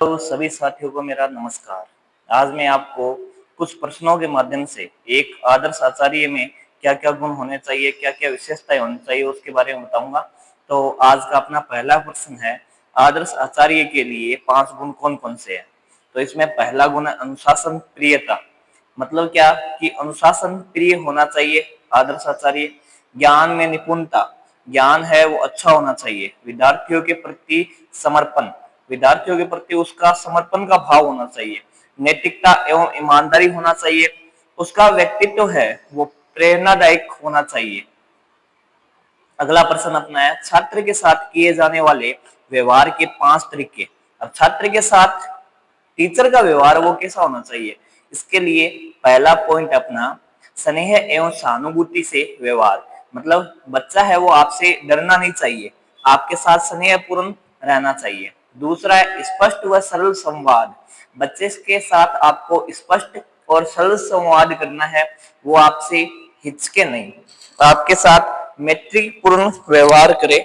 तो सभी साथियों को मेरा नमस्कार। आज मैं आपको कुछ प्रश्नों के माध्यम से एक आदर्श आचार्य में क्या-क्या गुण होने चाहिए, क्या-क्या विशेषताएँ होनी चाहिए, उसके बारे में बताऊँगा। तो आज का अपना पहला प्रश्न है, आदर्श आचार्य के लिए 5 गुण कौन-कौन से हैं? तो इसमें पहला गुण है अनुशासन प्रियता। मतलब क्या कि अनुशासन प्रिय होना चाहिए आदर्श आचार्य। ज्ञान में निपुणता, ज्ञान है वो अच्छा होना चाहिए। विद्यार्थियों के प्रति समर्पण, विद्यार्थियों के प्रति उसका समर्पण का भाव होना चाहिए। नैतिकता एवं ईमानदारी होना चाहिए। उसका व्यक्तित्व है वो प्रेरणादायक होना चाहिए। अगला प्रश्न अपना है, छात्र के साथ किए जाने वाले व्यवहार के 5 तरीके। अब छात्र के साथ टीचर का व्यवहार वो कैसा होना चाहिए? इसके लिए पहला पॉइंट अपना स्नेह एवं सहानुभूति से व्यवहार। मतलब बच्चा है वो आपसे डरना नहीं चाहिए, आपके साथ स्नेहपूर्ण रहना चाहिए। दूसरा है स्पष्ट व सरल संवाद। बच्चे के साथ आपको स्पष्ट और सरल संवाद करना है, वो आपसे हिचके नहीं, आपके साथ मैत्रीपूर्ण व्यवहार करे।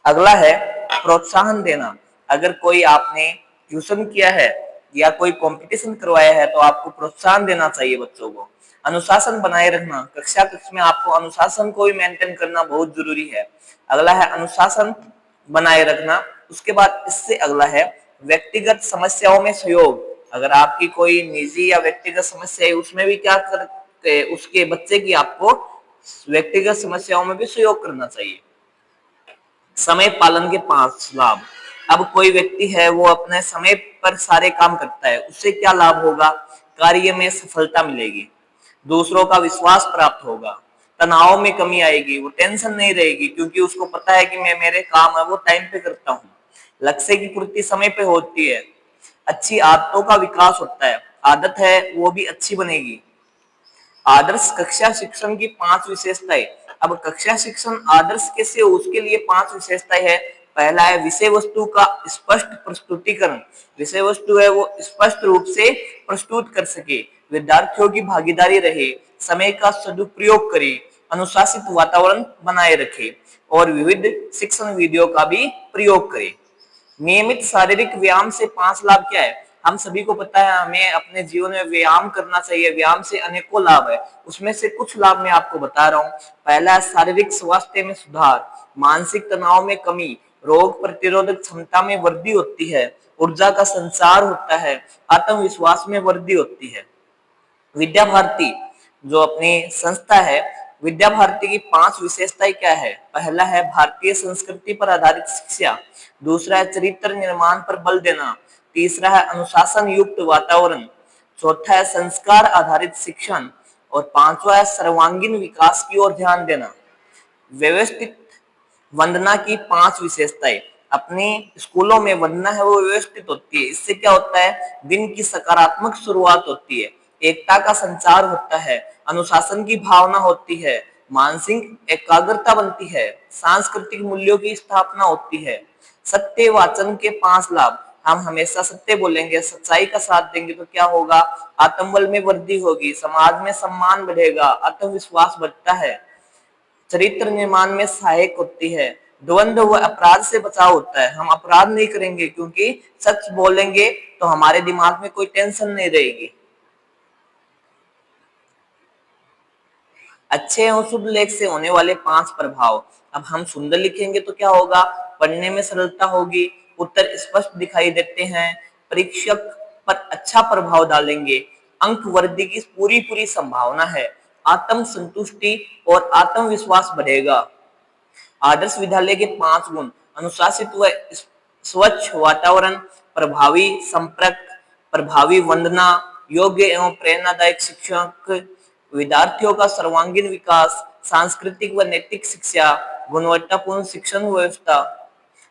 अगला है प्रोत्साहन देना। अगर कोई आपने ट्यूशन किया है या कोई कंपटीशन करवाया है तो आपको प्रोत्साहन देना चाहिए बच्चों को। अनुशासन बनाए रखना, कक्षा कक्ष में आपको अनुशासन को भी मेंटेन करना बहुत जरूरी है। अगला है अनुशासन बनाए रखना। उसके बाद इससे अगला है व्यक्तिगत समस्याओं में सहयोग। अगर आपकी कोई निजी या व्यक्तिगत समस्या है उसमें भी क्या करते, उसके बच्चे की आपको व्यक्तिगत समस्याओं में भी सहयोग करना चाहिए। समय पालन के 5 लाभ। अब कोई व्यक्ति है वो अपने समय पर सारे काम करता है, उससे क्या लाभ होगा? कार्य में सफलता मिलेगी, दूसरों का विश्वास प्राप्त होगा, तनाव में कमी आएगी, वो टेंशन नहीं रहेगी क्योंकि उसको पता है कि मैं मेरे काम है वो टाइम पे करता हूँ। लक्ष्य की पूर्ति समय पे होती है। अच्छी आदतों का विकास होता है, आदत है वो भी अच्छी बनेगी। आदर्श कक्षा शिक्षण की 5 विशेषताएं। अब कक्षा शिक्षण आदर्श कैसे हो उसके लिए 5 विशेषताएं है। पहला है विषय वस्तु का स्पष्ट प्रस्तुतिकरण। विषय वस्तु है वो स्पष्ट रूप से प्रस्तुत कर सके, विद्यार्थियों की भागीदारी रहे, समय का सदुपयोग करे, अनुशासित वातावरण बनाए रखे और विविध शिक्षण विधियों का भी प्रयोग करे। नियमित शारीरिक व्यायाम से 5 लाभ क्या है? हम सभी को पता है हमें अपने जीवन में व्यायाम करना चाहिए। व्यायाम से अनेकों लाभ है, उसमें से कुछ लाभ मैं आपको बता रहा हूँ। पहला है शारीरिक स्वास्थ्य में सुधार, मानसिक तनाव में कमी, रोग प्रतिरोधक क्षमता में वृद्धि होती है, ऊर्जा का संचार होता है, आत्मविश्वास में वृद्धि होती है। विद्या भारती जो अपनी संस्था है, विद्या भारती की 5 विशेषताएं क्या है? पहला है भारतीय संस्कृति पर आधारित शिक्षा, दूसरा है चरित्र निर्माण पर बल देना, तीसरा है अनुशासन युक्त वातावरण, चौथा है संस्कार आधारित शिक्षण और पांचवा है सर्वांगीण विकास की ओर ध्यान देना। व्यवस्थित वंदना की 5 विशेषताएं। अपने स्कूलों में वंदना है वो व्यवस्थित होती है, इससे क्या होता है? दिन की सकारात्मक शुरुआत होती है, एकता का संचार होता है, अनुशासन की भावना होती है, मानसिक एकाग्रता बनती है, सांस्कृतिक मूल्यों की स्थापना होती है। सत्य वाचन के 5 लाभ। हम हमेशा सत्य बोलेंगे, सच्चाई का साथ देंगे तो क्या होगा? आत्मबल में वृद्धि होगी, समाज में सम्मान बढ़ेगा, आत्मविश्वास बढ़ता है, चरित्र निर्माण में सहायक होती है, द्वंद्व व अपराध से बचाव होता है। हम अपराध नहीं करेंगे क्योंकि सच बोलेंगे तो हमारे दिमाग में कोई टेंशन नहीं रहेगी। अच्छे एवं शुभ लेख से होने वाले 5 प्रभाव। अब हम सुंदर लिखेंगे तो क्या होगा? पढ़ने में सरलता होगी, उत्तर स्पष्ट दिखाई देते हैं, परीक्षक पर अच्छा प्रभाव डालेंगे, अंक वृद्धि की पूरी पूरी संभावना है, आत्म संतुष्टि और आत्मविश्वास बढ़ेगा। आदर्श विद्यालय के 5 गुण। अनुशासित व स्वच्छ वातावरण, प्रभावी संपर्क, प्रभावी वंदना, योग्य एवं प्रेरणादायक शिक्षक, विद्यार्थियों का सर्वांगीण विकास, सांस्कृतिक व नैतिक शिक्षा, गुणवत्तापूर्ण शिक्षण व्यवस्था।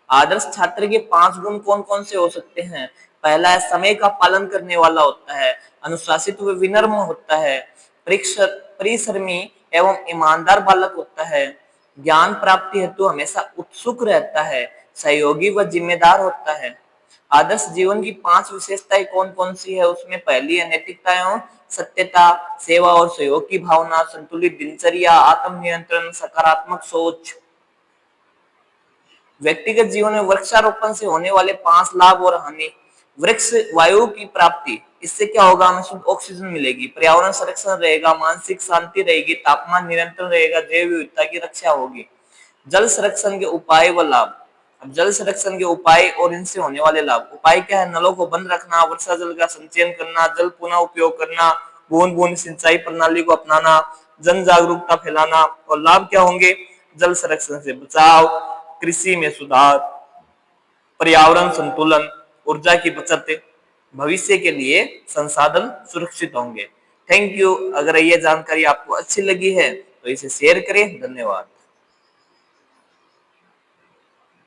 आदर्श छात्र के 5 गुण कौन कौन से हो सकते हैं? पहला है समय का पालन करने वाला होता है, अनुशासित व विनम्र होता है, परिश्रमी एवं ईमानदार बालक होता है, ज्ञान प्राप्ति हेतु हमेशा उत्सुक रहता है, सहयोगी व जिम्मेदार होता है। आदर्श जीवन की 5 विशेषताएं कौन कौन सी है? उसमें पहली है नैतिकता एवं सत्यता, सेवा और सहयोग की भावना, संतुलित दिनचर्या, आत्म नियंत्रण, सकारात्मक सोच। व्यक्तिगत जीवन में वृक्षारोपण से होने वाले 5 लाभ और हानि। वृक्ष वायु की प्राप्ति, इससे क्या होगा, हमें शुद्ध ऑक्सीजन मिलेगी, पर्यावरण संरक्षण रहेगा, मानसिक शांति रहेगी, तापमान निरंतर रहेगा, जैव विविधता की रक्षा होगी। जल संरक्षण के उपाय व लाभ। अब जल संरक्षण के उपाय और इनसे होने वाले लाभ। उपाय क्या है, नलों को बंद रखना, वर्षा जल का संचयन करना, जल पुनः उपयोग करना, बूंद बूंद सिंचाई प्रणाली को अपनाना, जन जागरूकता फैलाना। और लाभ क्या होंगे, जल संरक्षण से बचाव, कृषि में सुधार, पर्यावरण संतुलन, ऊर्जा की बचत, भविष्य के लिए संसाधन सुरक्षित होंगे। Thank you. अगर ये जानकारी आपको अच्छी लगी है तो इसे शेयर करें। धन्यवाद।